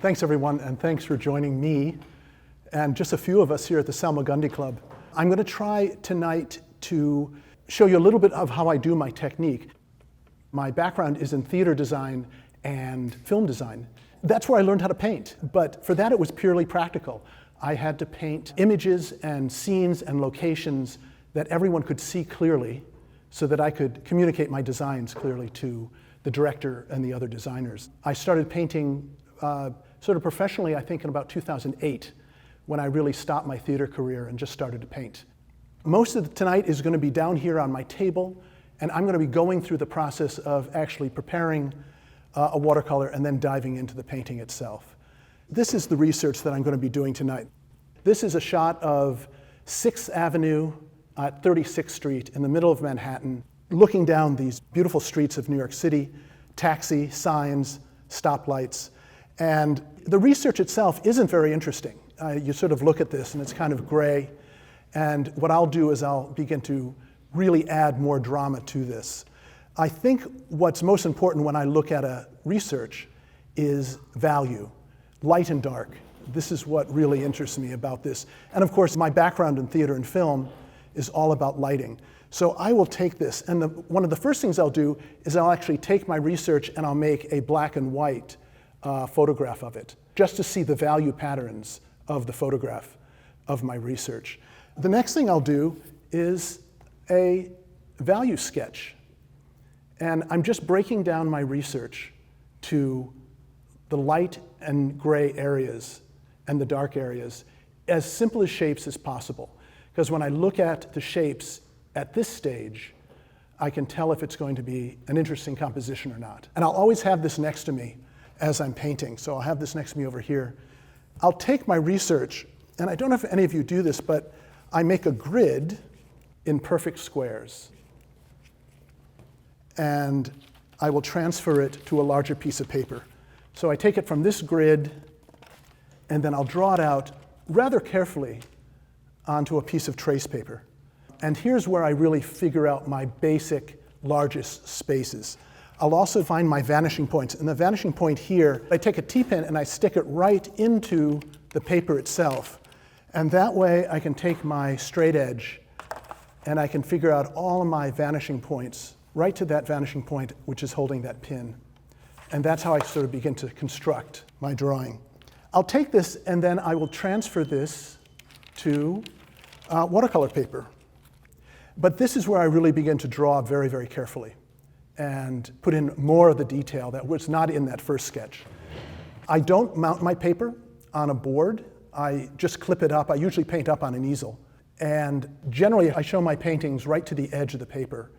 Thanks, everyone, and thanks for joining me and just a few of us here at the Salmagundi Club. I'm going to try tonight to show you a little bit of how I do my technique. My background is in theater design and film design. That's where I learned how to paint, but for that it was purely practical. I had to paint images and scenes and locations that everyone could see clearly so that I could communicate my designs clearly to the director and the other designers. I started painting sort of professionally, I think, in about 2008, when I really stopped my theater career and just started to paint. Most of tonight is going to be down here on my table, and I'm going to be going through the process of actually preparing a watercolor and then diving into the painting itself. This is the research that I'm going to be doing tonight. This is a shot of 6th Avenue at 36th Street in the middle of Manhattan, looking down these beautiful streets of New York City, taxi, signs, stoplights. And the research itself isn't very interesting. You sort of look at this and it's kind of gray. And what I'll do is I'll begin to really add more drama to this. I think what's most important when I look at a research is value, light and dark. This is what really interests me about this. And of course, my background in theater and film is all about lighting. So I will take this, and one of the first things I'll do is I'll actually take my research and I'll make a black and white photograph of it, just to see the value patterns of the photograph of my research. The next thing I'll do is a value sketch. And I'm just breaking down my research to the light and gray areas and the dark areas as simple as shapes as possible. Because when I look at the shapes at this stage, I can tell if it's going to be an interesting composition or not. And I'll always have this next to me as I'm painting. So I'll have this next to me over here. I'll take my research, and I don't know if any of you do this, but I make a grid in perfect squares. And I will transfer it to a larger piece of paper. So I take it from this grid, and then I'll draw it out rather carefully onto a piece of trace paper. And here's where I really figure out my basic largest spaces. I'll also find my vanishing points. And the vanishing point here, I take a T-pin and I stick it right into the paper itself. And that way I can take my straight edge and I can figure out all of my vanishing points right to that vanishing point which is holding that pin. And that's how I sort of begin to construct my drawing. I'll take this and then I will transfer this to watercolor paper. But this is where I really begin to draw very, very carefully and put in more of the detail that was not in that first sketch. I don't mount my paper on a board. I just clip it up. I usually paint up on an easel. And generally, I show my paintings right to the edge of the paper,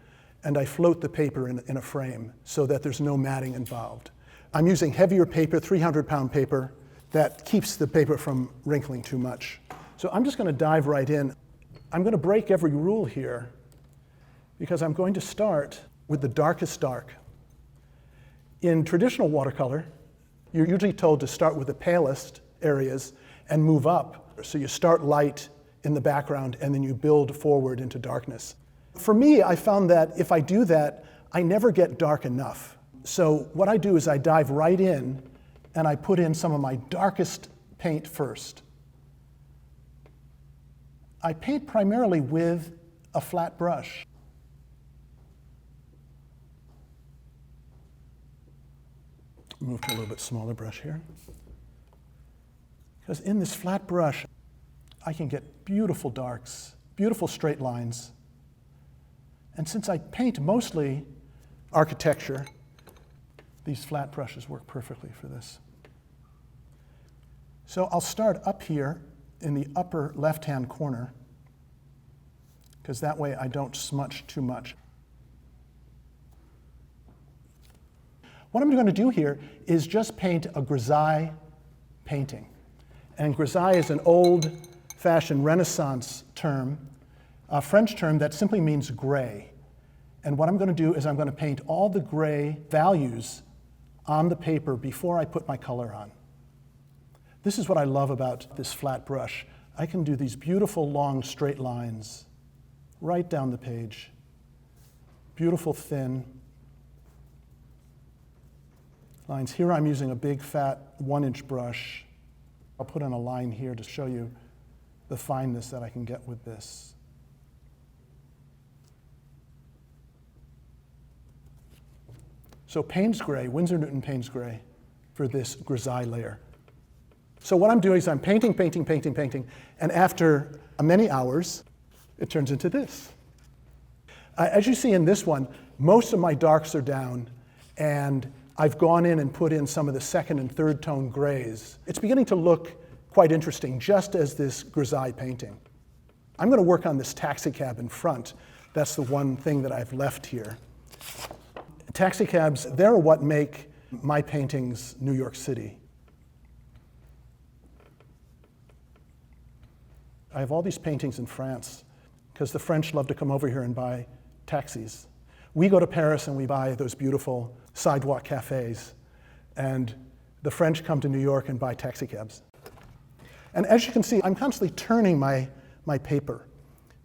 and I float the paper in a frame so that there's no matting involved. I'm using heavier paper, 300-pound paper, that keeps the paper from wrinkling too much. So I'm just going to dive right in. I'm going to break every rule here because I'm going to start with the darkest dark. In traditional watercolor, you're usually told to start with the palest areas and move up. So you start light in the background and then you build forward into darkness. For me, I found that if I do that, I never get dark enough. So what I do is I dive right in and I put in some of my darkest paint first. I paint primarily with a flat brush. Move to a little bit smaller brush here. Because in this flat brush, I can get beautiful darks, beautiful straight lines. And since I paint mostly architecture, these flat brushes work perfectly for this. So I'll start up here in the upper left-hand corner, because that way I don't smudge too much. What I'm going to do here is just paint a grisaille painting. And grisaille is an old-fashioned Renaissance term, a French term that simply means gray. And what I'm going to do is I'm going to paint all the gray values on the paper before I put my color on. This is what I love about this flat brush. I can do these beautiful long straight lines right down the page. Beautiful thin. lines. Here I'm using a big fat 1-inch brush. I'll put in a line here to show you the fineness that I can get with this. So Payne's Gray, Winsor Newton Payne's Gray for this Grisaille layer. So what I'm doing is I'm painting, and after many hours, it turns into this. As you see in this one, most of my darks are down, and I've gone in and put in some of the second and third tone grays. It's beginning to look quite interesting, just as this Grisaille painting. I'm going to work on this taxicab in front. That's the one thing that I've left here. Taxicabs, they're what make my paintings New York City. I have all these paintings in France because the French love to come over here and buy taxis. We go to Paris and we buy those beautiful sidewalk cafes, and the French come to New York and buy taxicabs. And as you can see, I'm constantly turning my paper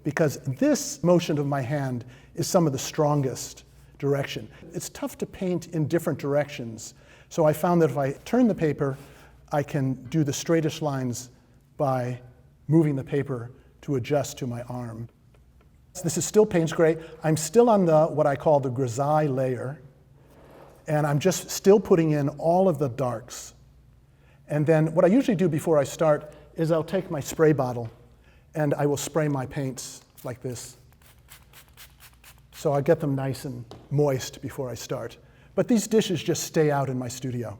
because this motion of my hand is some of the strongest direction. It's tough to paint in different directions, so I found that if I turn the paper, I can do the straightest lines by moving the paper to adjust to my arm. This is still Payne's Gray. I'm still on what I call the Grisaille layer, and I'm just still putting in all of the darks. And then what I usually do before I start is I'll take my spray bottle and I will spray my paints like this. So I get them nice and moist before I start. But these dishes just stay out in my studio.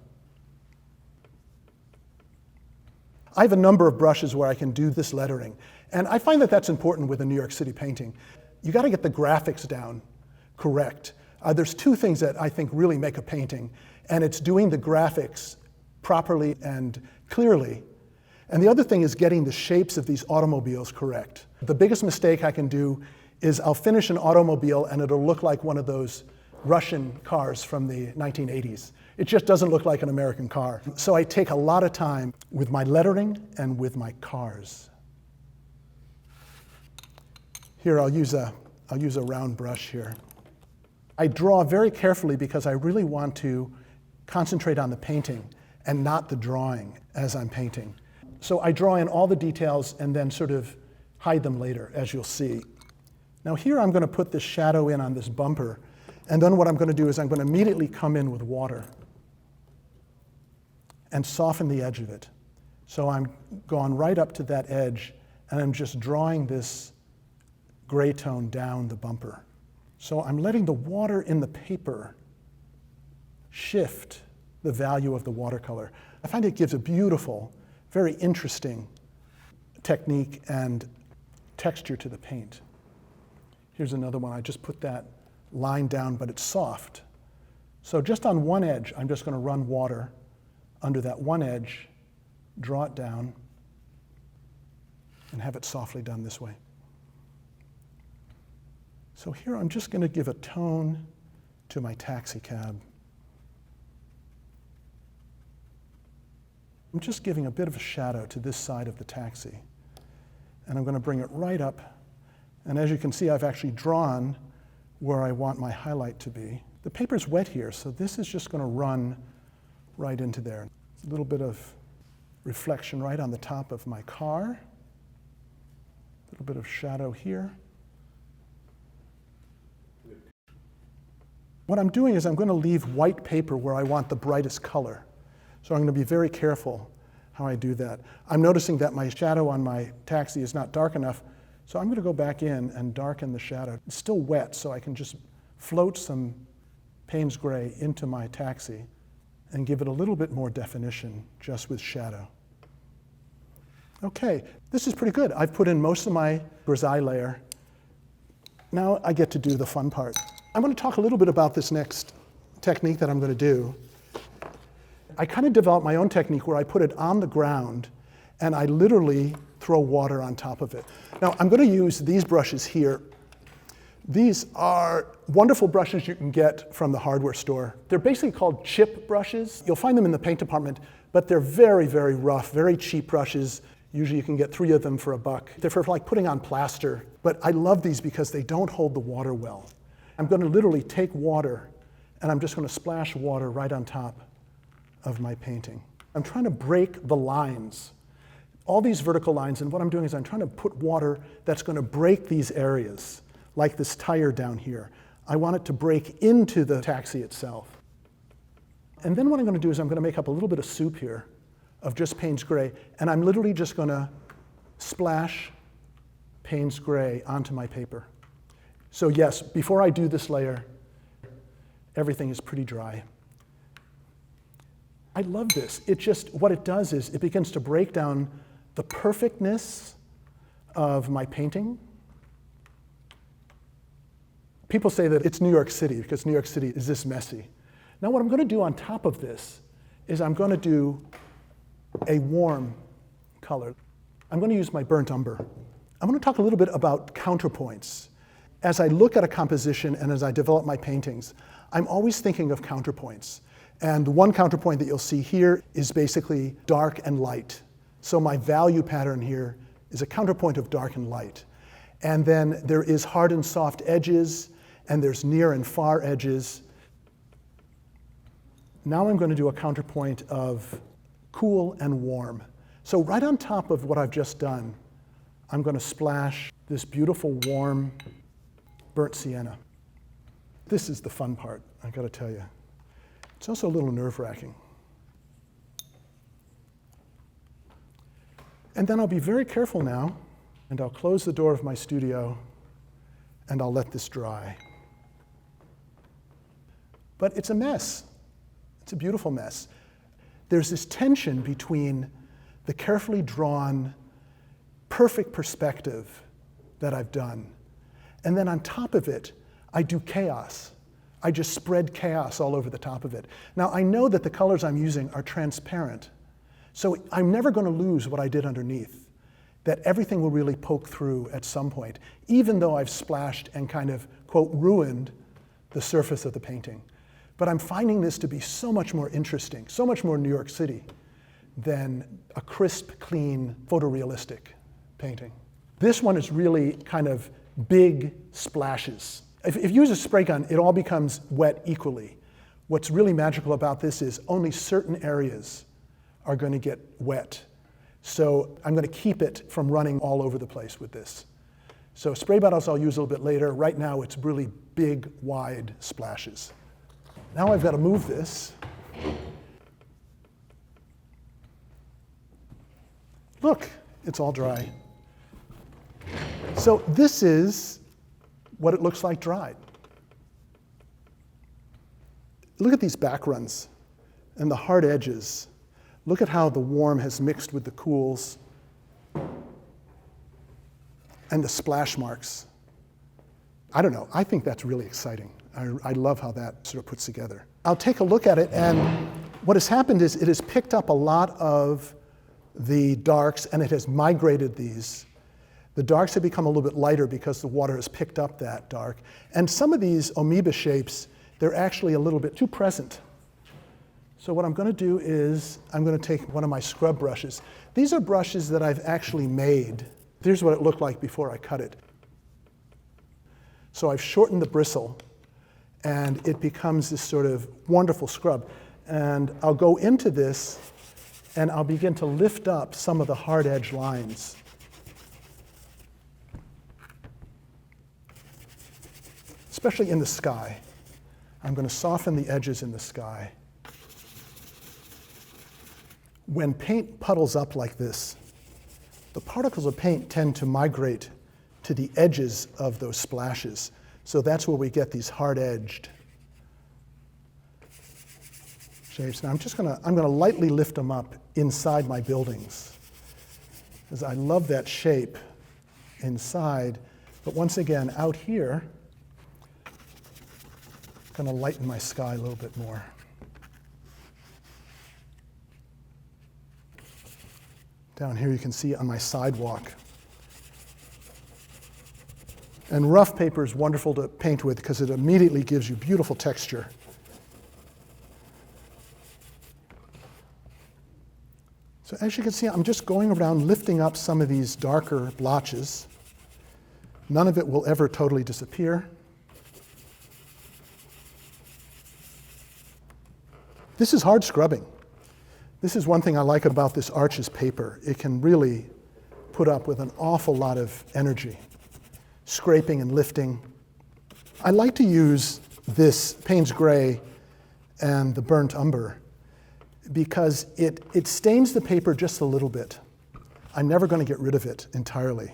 I have a number of brushes where I can do this lettering. And I find that that's important with a New York City painting. You got to get the graphics down correct. There's two things that I think really make a painting, and it's doing the graphics properly and clearly. And the other thing is getting the shapes of these automobiles correct. The biggest mistake I can do is I'll finish an automobile and it'll look like one of those Russian cars from the 1980s. It just doesn't look like an American car. So I take a lot of time with my lettering and with my cars. Here, I'll use a round brush here. I draw very carefully because I really want to concentrate on the painting and not the drawing as I'm painting. So I draw in all the details and then sort of hide them later, as you'll see. Now here I'm going to put this shadow in on this bumper, and then what I'm going to do is I'm going to immediately come in with water and soften the edge of it. So I'm gone right up to that edge, and I'm just drawing this gray tone down the bumper. So I'm letting the water in the paper shift the value of the watercolor. I find it gives a beautiful, very interesting technique and texture to the paint. Here's another one. I just put that line down, but it's soft. So just on one edge, I'm just going to run water under that one edge, draw it down, and have it softly done this way. So here I'm just going to give a tone to my taxicab. I'm just giving a bit of a shadow to this side of the taxi. And I'm going to bring it right up. And as you can see, I've actually drawn where I want my highlight to be. The paper's wet here, so this is just going to run right into there. A little bit of reflection right on the top of my car. A little bit of shadow here. What I'm doing is I'm going to leave white paper where I want the brightest color. So I'm going to be very careful how I do that. I'm noticing that my shadow on my taxi is not dark enough, so I'm going to go back in and darken the shadow. It's still wet, so I can just float some Payne's Gray into my taxi and give it a little bit more definition just with shadow. Okay, this is pretty good. I've put in most of my Grisaille layer. Now I get to do the fun part. I'm going to talk a little bit about this next technique that I'm going to do. I kind of developed my own technique where I put it on the ground and I literally throw water on top of it. Now I'm going to use these brushes here. These are wonderful brushes you can get from the hardware store. They're basically called chip brushes. You'll find them in the paint department, but they're very, very rough, very cheap brushes. Usually you can get 3 of them for $1. They're for like putting on plaster, but I love these because they don't hold the water well. I'm going to literally take water and I'm just going to splash water right on top of my painting. I'm trying to break the lines, all these vertical lines, and what I'm doing is I'm trying to put water that's going to break these areas, like this tire down here. I want it to break into the taxi itself. And then what I'm going to do is I'm going to make up a little bit of soup here of just Payne's Gray, and I'm literally just going to splash Payne's Gray onto my paper. So yes, before I do this layer, everything is pretty dry. I love this. It just, what it does is it begins to break down the perfectness of my painting. People say that it's New York City because New York City is this messy. Now what I'm going to do on top of this is I'm going to do a warm color. I'm going to use my burnt umber. I'm going to talk a little bit about counterpoints. As I look at a composition and as I develop my paintings, I'm always thinking of counterpoints. And the one counterpoint that you'll see here is basically dark and light. So my value pattern here is a counterpoint of dark and light. And then there is hard and soft edges, and there's near and far edges. Now I'm going to do a counterpoint of cool and warm. So right on top of what I've just done, I'm going to splash this beautiful warm burnt sienna. This is the fun part, I got to tell you. It's also a little nerve-wracking. And then I'll be very careful now, and I'll close the door of my studio, and I'll let this dry. But it's a mess. It's a beautiful mess. There's this tension between the carefully drawn, perfect perspective that I've done, and then on top of it, I do chaos. I just spread chaos all over the top of it. Now, I know that the colors I'm using are transparent, so I'm never going to lose what I did underneath, that everything will really poke through at some point, even though I've splashed and kind of, quote, ruined the surface of the painting. But I'm finding this to be so much more interesting, so much more New York City than a crisp, clean, photorealistic painting. This one is really kind of big splashes. If you use a spray gun, it all becomes wet equally. What's really magical about this is only certain areas are going to get wet. So I'm going to keep it from running all over the place with this. So spray bottles I'll use a little bit later. Right now it's really big, wide splashes. Now I've got to move this. Look, it's all dry. So this is what it looks like dried. Look at these back runs and the hard edges. Look at how the warm has mixed with the cools and the splash marks. I don't know, I think that's really exciting. I love how that sort of puts together. I'll take a look at it, and what has happened is it has picked up a lot of the darks and it has migrated these. The darks have become a little bit lighter because the water has picked up that dark. And some of these amoeba shapes, they're actually a little bit too present. So what I'm going to do is I'm going to take one of my scrub brushes. These are brushes that I've actually made. Here's what it looked like before I cut it. So I've shortened the bristle, and it becomes this sort of wonderful scrub. And I'll go into this, and I'll begin to lift up some of the hard edge lines. Especially in the sky. I'm going to soften the edges in the sky. When paint puddles up like this, the particles of paint tend to migrate to the edges of those splashes. So that's where we get these hard-edged shapes. Now I'm going to lightly lift them up inside my buildings, because I love that shape inside. But once again, out here, I'm going to lighten my sky a little bit more. Down here you can see on my sidewalk. And rough paper is wonderful to paint with because it immediately gives you beautiful texture. So as you can see, I'm just going around lifting up some of these darker blotches. None of it will ever totally disappear. This is hard scrubbing. This is one thing I like about this Arches paper. It can really put up with an awful lot of energy, scraping and lifting. I like to use this Payne's Gray and the burnt umber because it stains the paper just a little bit. I'm never going to get rid of it entirely.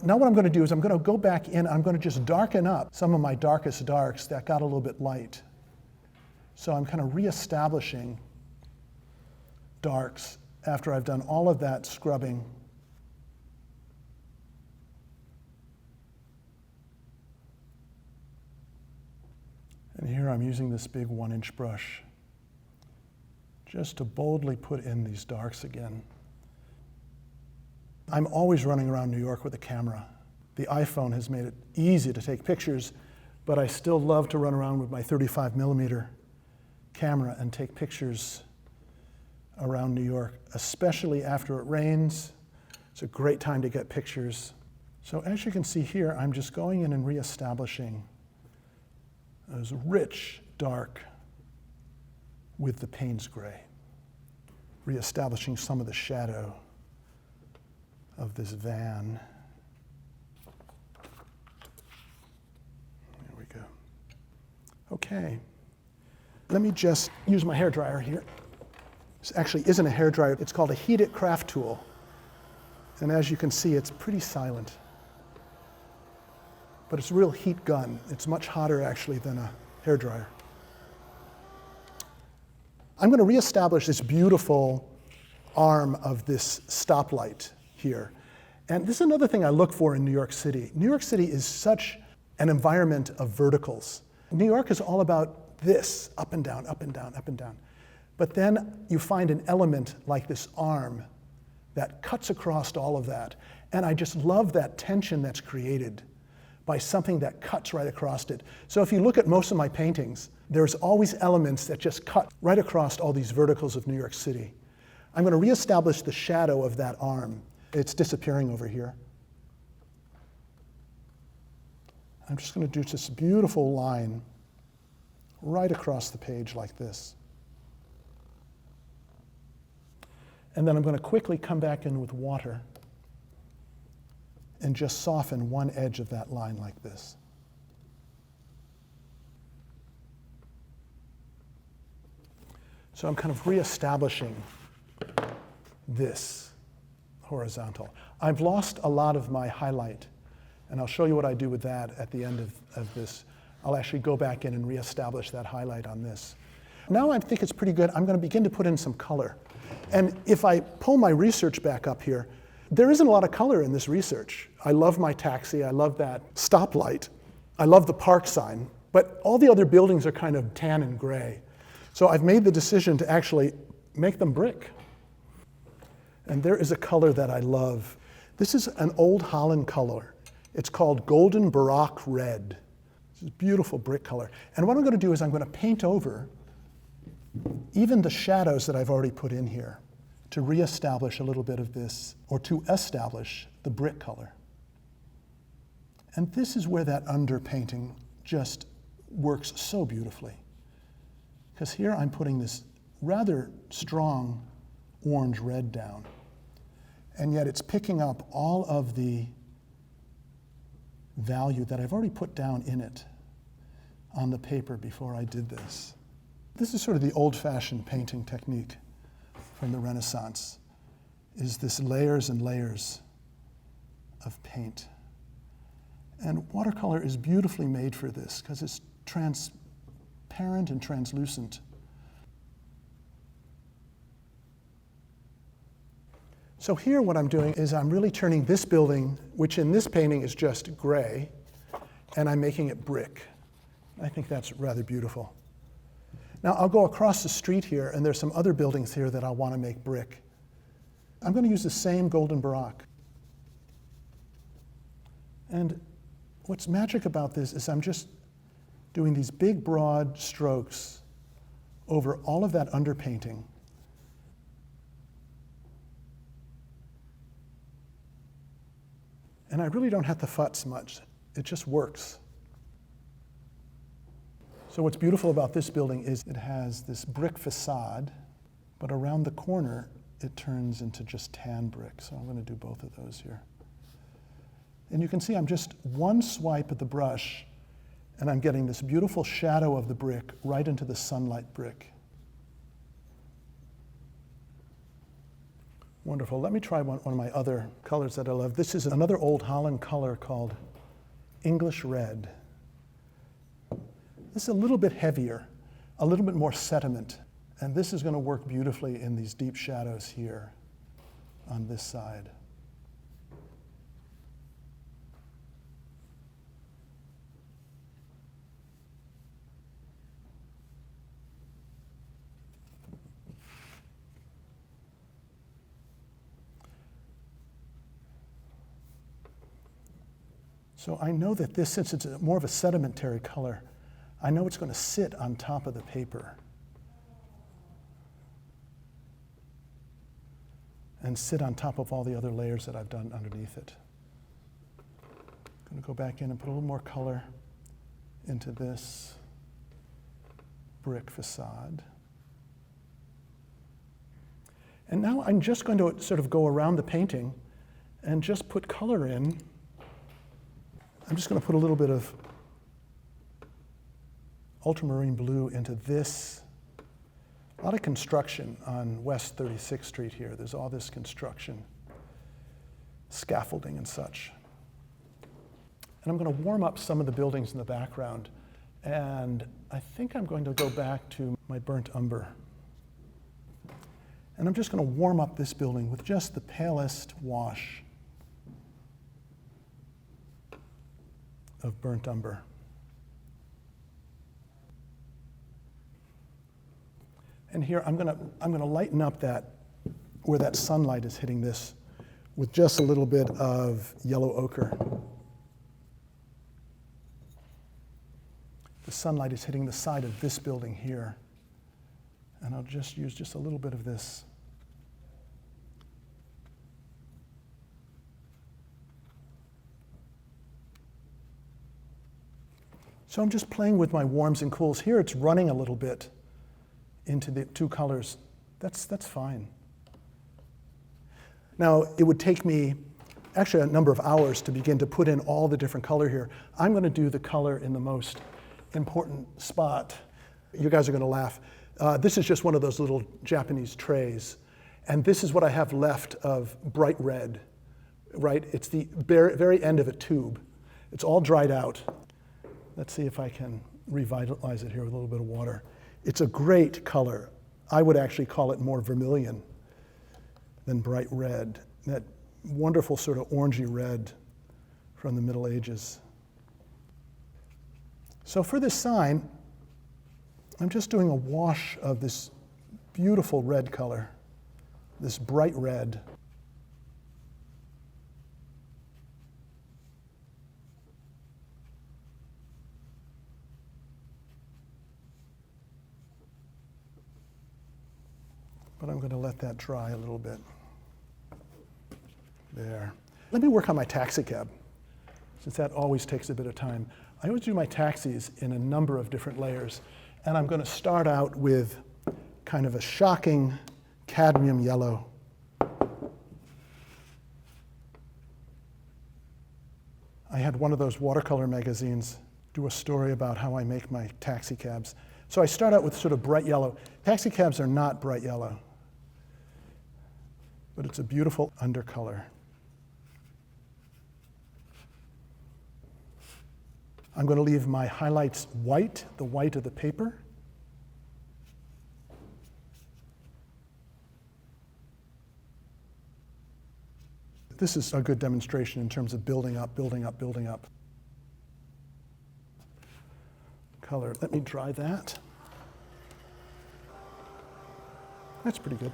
Now what I'm going to do is I'm going to go back in, I'm going to just darken up some of my darkest darks that got a little bit light. So I'm kind of reestablishing darks after I've done all of that scrubbing. And here I'm using this big 1-inch brush just to boldly put in these darks again. I'm always running around New York with a camera. The iPhone has made it easy to take pictures, but I still love to run around with my 35mm camera and take pictures around New York, especially after it rains. It's a great time to get pictures. So as you can see here, I'm just going in and reestablishing those rich dark with the Payne's Gray, reestablishing some of the shadow of this van. There we go. Okay. Let me just use my hairdryer here. This actually isn't a hairdryer. It's called a heated craft tool. And as you can see, it's pretty silent. But it's a real heat gun. It's much hotter, actually, than a hairdryer. I'm going to reestablish this beautiful arm of this stoplight here. And this is another thing I look for in New York City. New York City is such an environment of verticals. New York is all about this, up and down, up and down, up and down. But then you find an element like this arm that cuts across all of that. And I just love that tension that's created by something that cuts right across it. So if you look at most of my paintings, there's always elements that just cut right across all these verticals of New York City. I'm going to reestablish the shadow of that arm. It's disappearing over here. I'm just going to do this beautiful line right across the page like this. And then I'm going to quickly come back in with water and just soften one edge of that line like this. So I'm kind of reestablishing this horizontal. I've lost a lot of my highlight, and I'll show you what I do with that at the end of this. I'll actually go back in and reestablish that highlight on this. Now I think it's pretty good. I'm going to begin to put in some color. And if I pull my research back up here, there isn't a lot of color in this research. I love my taxi. I love that stoplight. I love the park sign. But all the other buildings are kind of tan and gray. So I've made the decision to actually make them brick. And there is a color that I love. This is an old Holland color. It's called Golden Baroque Red. This is a beautiful brick color. And what I'm going to do is I'm going to paint over even the shadows that I've already put in here to reestablish a little bit of this, or to establish the brick color. And this is where that underpainting just works so beautifully. Because here I'm putting this rather strong orange-red down, and yet it's picking up all of the value that I've already put down in it on the paper before I did this. This is sort of the old-fashioned painting technique from the Renaissance, is this layers and layers of paint. And watercolor is beautifully made for this because it's transparent and translucent. So here what I'm doing is I'm really turning this building, which in this painting is just gray, and I'm making it brick. I think that's rather beautiful. Now I'll go across the street here, and there's some other buildings here that I want to make brick. I'm going to use the same Golden Baroque. And what's magic about this is I'm just doing these big, broad strokes over all of that underpainting. And I really don't have to futz much. It just works. So what's beautiful about this building is it has this brick facade But around the corner, it turns into just tan brick. So I'm going to do both of those here. And you can see I'm just one swipe of the brush, and I'm getting this beautiful shadow of the brick right into the sunlight brick. Wonderful. Let me try one of my other colors that I love. This is another Old Holland color called English Red. This is a little bit heavier, a little bit more sediment, and this is going to work beautifully in these deep shadows here on this side. So I know that this, since it's more of a sedimentary color, I know it's going to sit on top of the paper and sit on top of all the other layers that I've done underneath it. I'm going to go back in and put a little more color into this brick facade. And now I'm just going to sort of go around the painting and just put color in. I'm just going to put a little bit of ultramarine blue into this. A lot of construction on West 36th Street here. There's all this construction, scaffolding and such. And I'm going to warm up some of the buildings in the background. And I think I'm going to go back to my burnt umber. And I'm just going to warm up this building with just the palest wash of burnt umber. And here I'm going to lighten up that where that sunlight is hitting this with just a little bit of yellow ochre. The sunlight is hitting the side of this building here, and I'll just use just a little bit of this. So I'm just playing with my warms and cools. Here it's running a little bit into the two colors. That's fine. Now, it would take me actually a number of hours to begin to put in all the different color here. I'm going to do the color in the most important spot. You guys are going to laugh. This is just one of those little Japanese trays. And this is what I have left of bright red, right? It's the very end of a tube. It's all dried out. Let's see if I can revitalize it here with a little bit of water. It's a great color. I would actually call it more vermilion than bright red. That wonderful sort of orangey red from the Middle Ages. So for this sign, I'm just doing a wash of this beautiful red color, this bright red. But I'm going to let that dry a little bit. There. Let me work on my taxi cab, since that always takes a bit of time. I always do my taxis in a number of different layers, and I'm going to start out with kind of a shocking cadmium yellow. I had one of those watercolor magazines do a story about how I make my taxi cabs. So I start out with sort of bright yellow. Taxi cabs are not bright yellow, but it's a beautiful undercolor. I'm going to leave my highlights white, the white of the paper. This is a good demonstration in terms of building up, building up, building up. Color. Let me dry that. That's pretty good.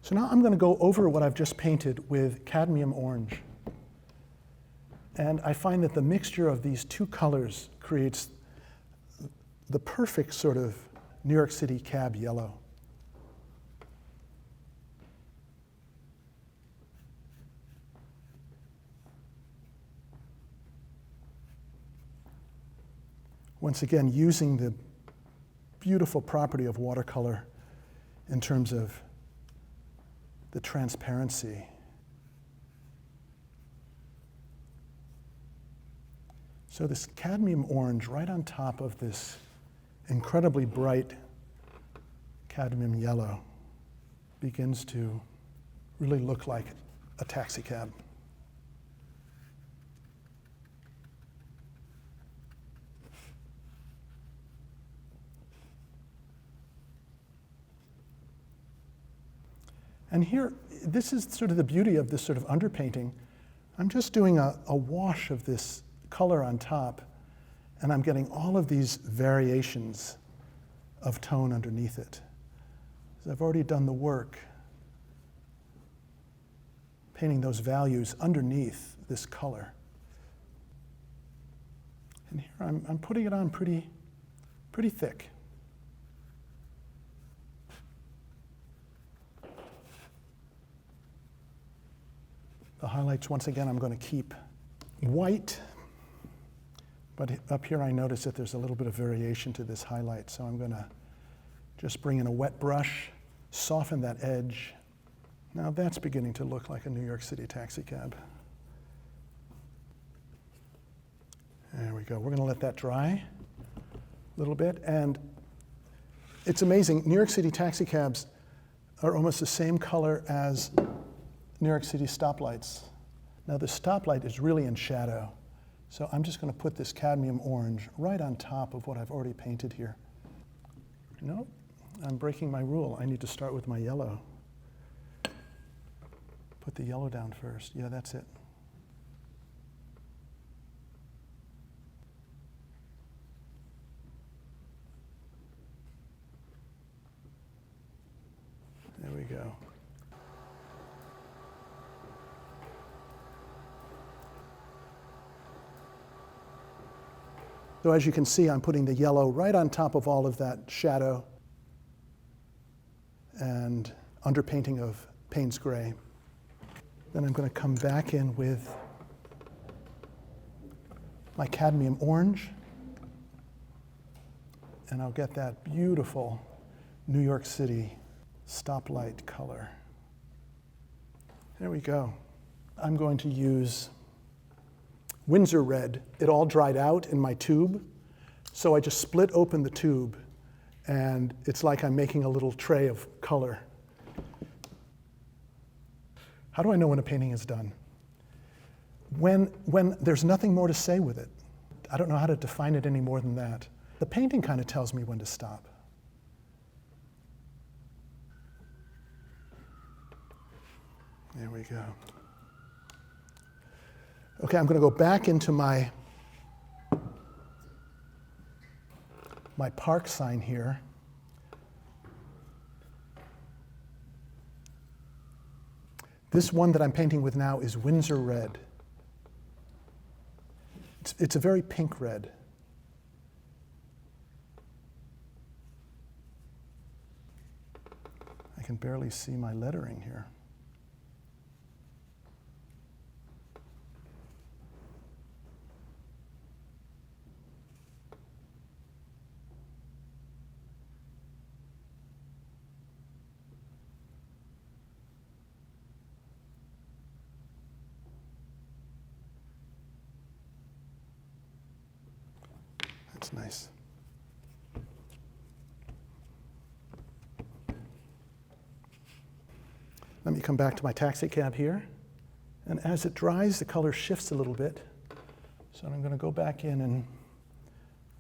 So now I'm going to go over what I've just painted with cadmium orange. And I find that the mixture of these two colors creates the perfect sort of New York City cab yellow. Once again, using the beautiful property of watercolor in terms of the transparency. So this cadmium orange right on top of this incredibly bright cadmium yellow begins to really look like a taxi cab. And here, this is sort of the beauty of this sort of underpainting. I'm just doing a wash of this color on top, and I'm getting all of these variations of tone underneath it. So I've already done the work, painting those values underneath this color. And here I'm putting it on pretty thick. The highlights, once again, I'm going to keep white, but up here I notice that there's a little bit of variation to this highlight, so I'm going to just bring in a wet brush, soften that edge. Now that's beginning to look like a New York City taxi cab. There we go. We're going to let that dry a little bit, and it's amazing. New York City taxi cabs are almost the same color as New York City stoplights. Now the stoplight is really in shadow, so I'm just going to put this cadmium orange right on top of what I've already painted here. No, I'm breaking my rule. I need to start with my yellow. Put the yellow down first. Yeah, that's it. There we go. So as you can see, I'm putting the yellow right on top of all of that shadow and underpainting of Payne's gray. Then I'm going to come back in with my cadmium orange, and I'll get that beautiful New York City stoplight color. There we go. I'm going to use Windsor red. It all dried out in my tube, so I just split open the tube, and it's like I'm making a little tray of color. How do I know when a painting is done? When there's nothing more to say with it. I don't know how to define it any more than that. The painting kind of tells me when to stop. There we go. Okay, I'm going to go back into my park sign here. This one that I'm painting with now is Windsor red. It's a very pink red. I can barely see my lettering here. That's nice. Let me come back to my taxi cab here. And as it dries, the color shifts a little bit. So I'm going to go back in and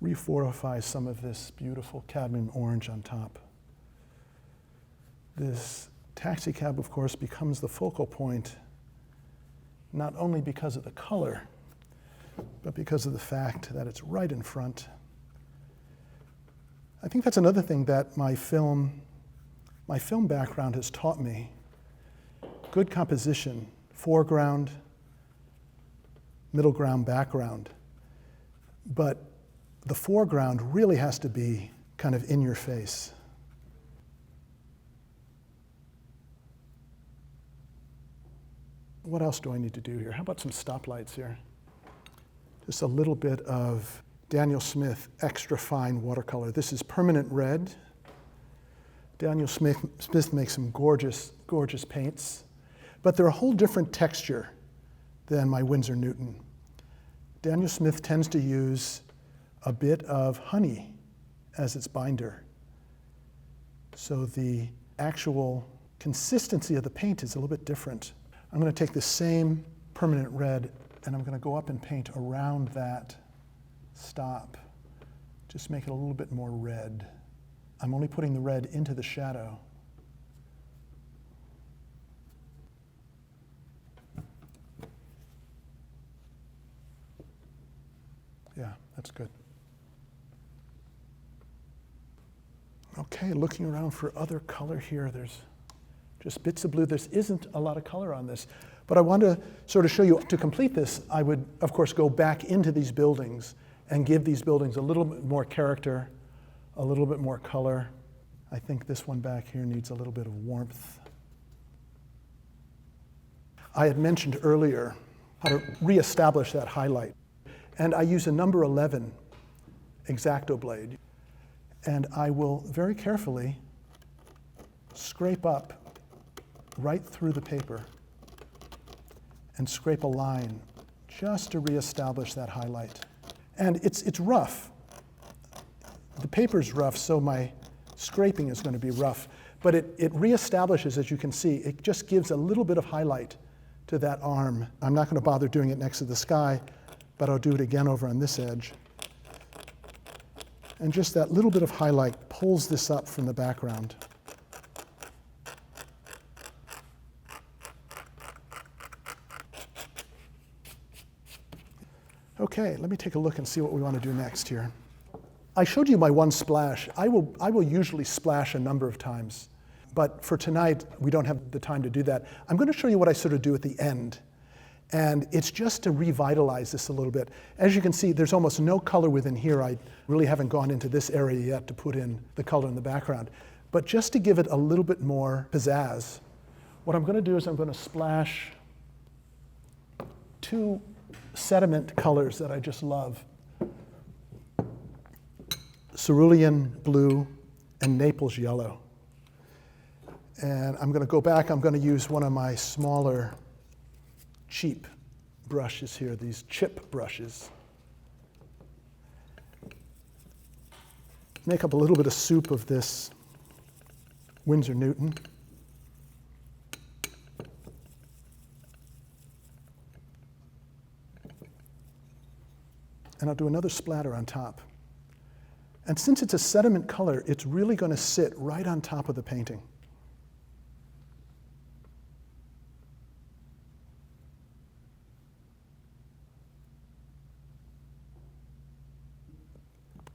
refortify some of this beautiful cadmium orange on top. This taxi cab, of course, becomes the focal point, not only because of the color, but because of the fact that it's right in front. I think that's another thing that my film background has taught me. Good composition, foreground, middle ground, background. But the foreground really has to be kind of in your face. What else do I need to do here? How about some stoplights here? Just a little bit of Daniel Smith Extra Fine Watercolor. This is permanent red. Daniel Smith makes some gorgeous, gorgeous paints, but they're a whole different texture than my Winsor Newton. Daniel Smith tends to use a bit of honey as its binder. So the actual consistency of the paint is a little bit different. I'm going to take the same permanent red and I'm going to go up and paint around that stop. Just make it a little bit more red. I'm only putting the red into the shadow. Yeah, that's good. Okay, looking around for other color here. There's just bits of blue. There isn't a lot of color on this. But I want to sort of show you, to complete this, I would, of course, go back into these buildings and give these buildings a little bit more character, a little bit more color. I think this one back here needs a little bit of warmth. I had mentioned earlier how to reestablish that highlight. And I use a number 11 X-Acto blade. And I will very carefully scrape up right through the paper and scrape a line just to reestablish that highlight. And it's rough. The paper's rough, so my scraping is going to be rough. But it reestablishes, as you can see, it just gives a little bit of highlight to that arm. I'm not going to bother doing it next to the sky, but I'll do it again over on this edge. And just that little bit of highlight pulls this up from the background. Okay, let me take a look and see what we want to do next here. I showed you my one splash. I will usually splash a number of times, but for tonight, we don't have the time to do that. I'm going to show you what I sort of do at the end. And it's just to revitalize this a little bit. As you can see, there's almost no color within here. I really haven't gone into this area yet to put in the color in the background. But just to give it a little bit more pizzazz, what I'm going to do is I'm going to splash two sediment colors that I just love. Cerulean blue and Naples yellow. And I'm going to go back. I'm going to use one of my smaller cheap brushes here, these chip brushes. Make up a little bit of soup of this Winsor Newton. And I'll do another splatter on top. And since it's a sediment color, it's really going to sit right on top of the painting.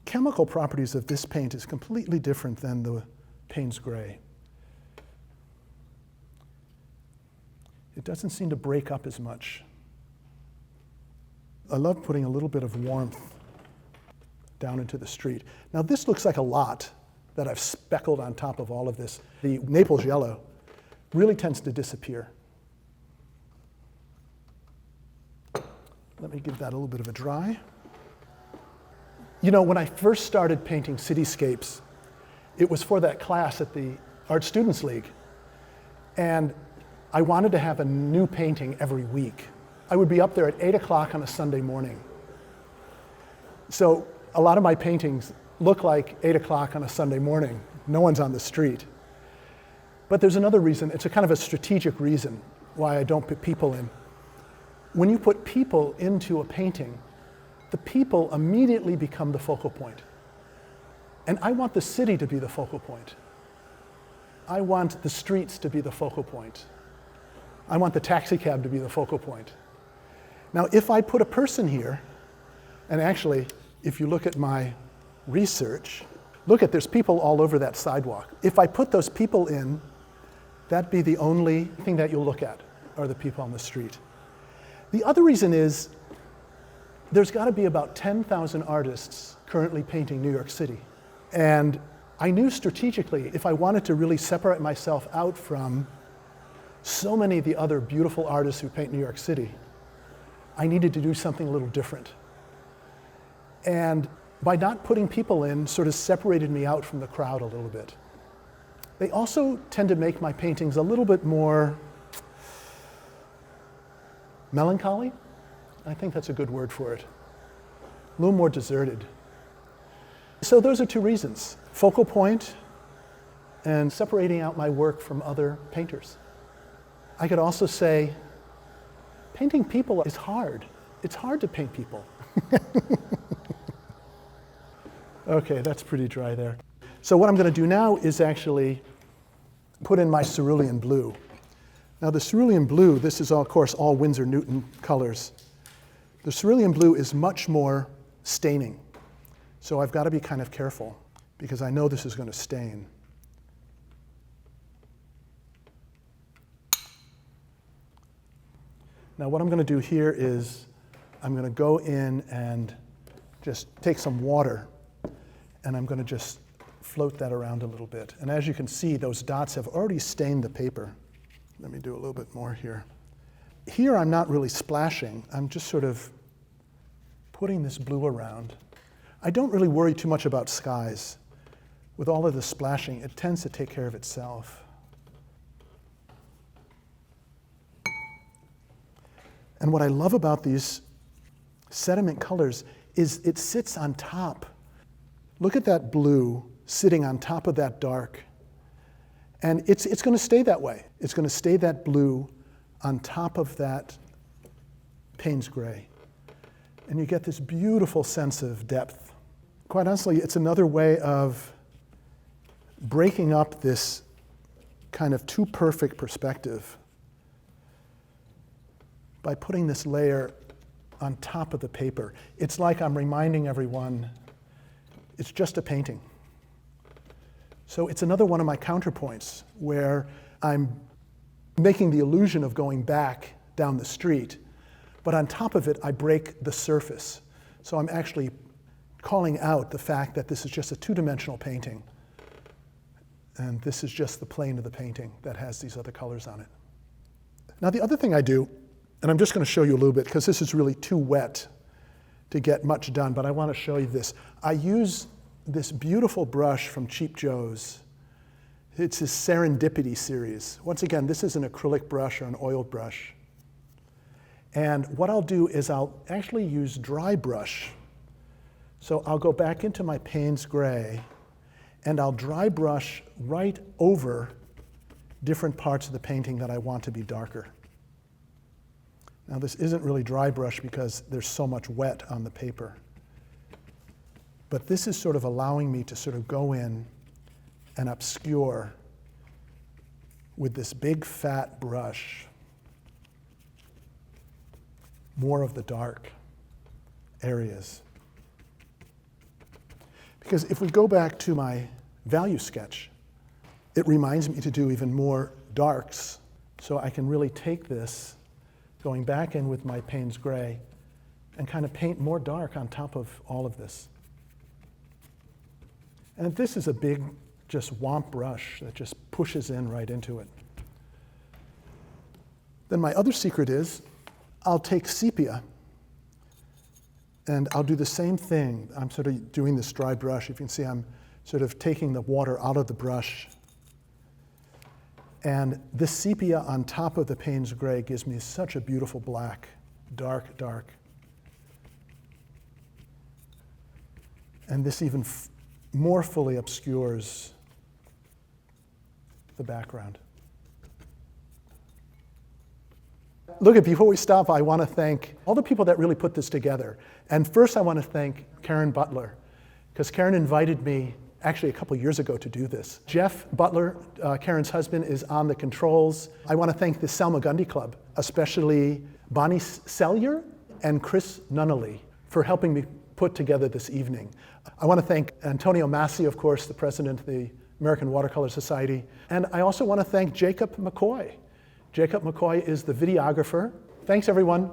Chemical properties of this paint is completely different than the Payne's Gray. It doesn't seem to break up as much. I love putting a little bit of warmth down into the street. Now this looks like a lot that I've speckled on top of all of this. The Naples yellow really tends to disappear. Let me give that a little bit of a dry. You know, when I first started painting cityscapes, it was for that class at the Art Students League. And I wanted to have a new painting every week. I would be up there at 8 o'clock on a Sunday morning. So a lot of my paintings look like 8 o'clock on a Sunday morning. No one's on the street. But there's another reason. It's a kind of a strategic reason why I don't put people in. When you put people into a painting, the people immediately become the focal point. And I want the city to be the focal point. I want the streets to be the focal point. I want the taxi cab to be the focal point. Now, if I put a person here, and actually, if you look at my research, look at, there's people all over that sidewalk. If I put those people in, that'd be the only thing that you'll look at, are the people on the street. The other reason is, there's got to be about 10,000 artists currently painting New York City. And I knew strategically, if I wanted to really separate myself out from so many of the other beautiful artists who paint New York City, I needed to do something a little different. And by not putting people in, sort of separated me out from the crowd a little bit. They also tend to make my paintings a little bit more melancholy. I think that's a good word for it. A little more deserted. So those are two reasons: focal point and separating out my work from other painters. I could also say, painting people is hard. It's hard to paint people. Okay, that's pretty dry there. So what I'm going to do now is actually put in my cerulean blue. Now the cerulean blue, this is of course all Winsor Newton colors. The cerulean blue is much more staining. So I've got to be kind of careful because I know this is going to stain. Now what I'm going to do here is I'm going to go in and just take some water, and I'm going to just float that around a little bit. And as you can see, those dots have already stained the paper. Let me do a little bit more here. Here I'm not really splashing. I'm just sort of putting this blue around. I don't really worry too much about skies. With all of the splashing, it tends to take care of itself. And what I love about these sediment colors is it sits on top. Look at that blue sitting on top of that dark. And it's going to stay that way. It's going to stay that blue on top of that Payne's gray. And you get this beautiful sense of depth. Quite honestly, it's another way of breaking up this kind of too perfect perspective by putting this layer on top of the paper. It's like I'm reminding everyone it's just a painting. So it's another one of my counterpoints where I'm making the illusion of going back down the street, but on top of it, I break the surface. So I'm actually calling out the fact that this is just a two-dimensional painting, and this is just the plane of the painting that has these other colors on it. Now the other thing I do, and I'm just going to show you a little bit because this is really too wet to get much done, but I want to show you this. I use this beautiful brush from Cheap Joe's. It's his Serendipity series. Once again, this is an acrylic brush or an oiled brush. And what I'll do is I'll actually use dry brush. So I'll go back into my Payne's gray, and I'll dry brush right over different parts of the painting that I want to be darker. Now this isn't really dry brush because there's so much wet on the paper. But this is sort of allowing me to sort of go in and obscure with this big fat brush more of the dark areas. Because if we go back to my value sketch, it reminds me to do even more darks. So I can really take this, going back in with my Payne's gray, and kind of paint more dark on top of all of this. And this is a big, just womp brush that just pushes in right into it. Then my other secret is, I'll take sepia, and I'll do the same thing. I'm sort of doing this dry brush. You can see I'm sort of taking the water out of the brush. And this sepia on top of the Payne's gray gives me such a beautiful black, dark, dark. And this even more fully obscures the background. Look, before we stop, I want to thank all the people that really put this together. And first I want to thank Karen Butler, because Karen invited me actually a couple years ago to do this. Jeff Butler, Karen's husband, is on the controls. I want to thank the Salmagundi Club, especially Bonnie Sellier and Chris Nunnally, for helping me put together this evening. I want to thank Antonio Massi, of course, the president of the American Watercolor Society. And I also want to thank Jacob McCoy. Jacob McCoy is the videographer. Thanks, everyone.